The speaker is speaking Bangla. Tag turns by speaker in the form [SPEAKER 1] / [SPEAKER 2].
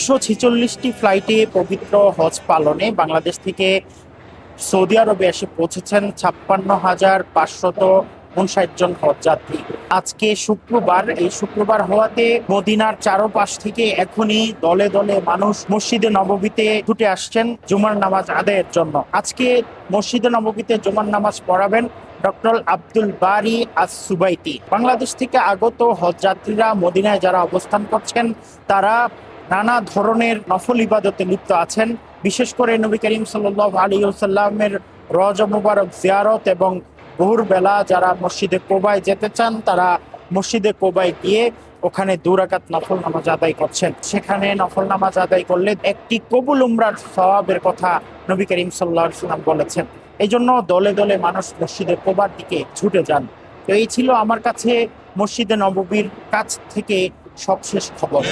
[SPEAKER 1] 146টি ফ্লাইটে পবিত্র হজ পালনে বাংলাদেশ থেকে সৌদি আরবে এসে পৌঁছেছেন 56,559 জন হজযাত্রী। আজকে শুক্রবার, এই শুক্রবার হওয়াতে মদিনার চারপাশ থেকে এখনই দলে দলে মানুষ মসজিদে নববীতে ছুটে আসছেন জুমার নামাজ আদায়ের জন্য। আজকে মসজিদে নববীতে জুমার নামাজ পড়াবেন ডক্টর আব্দুল বারী আস-সুবাইতি। বাংলাদেশ থেকে আগত হজযাত্রীরা মদিনায় যারা অবস্থান করছেন তারা নানা ধরনের নফল ইবাদতে লিপ্ত আছেন। বিশেষ করে নবী করিম সাল্লাল্লাহু আলাইহি ওয়াসাল্লামের রওজা মুবারক জিয়ারত এবং ভোর বেলা যারা মসজিদে কোবায় যেতে চান তারা মসজিদে কোবায় গিয়ে ওখানে 2 রাকাত নফল নামাজ আদায় করছেন। সেখানে নফল নামাজ আদায় করলে একটি কবুল উমরার সওয়াবের কথা নবী করিম সাল্লাল্লাহু আলাইহি ওয়াসাল্লাম বলেছেন। এই জন্য দলে দলে মানুষ মসজিদে কোবার দিকে ছুটে যান। তো এই ছিল আমার কাছে মসজিদে নববীর কাছ থেকে সবশেষ খবর।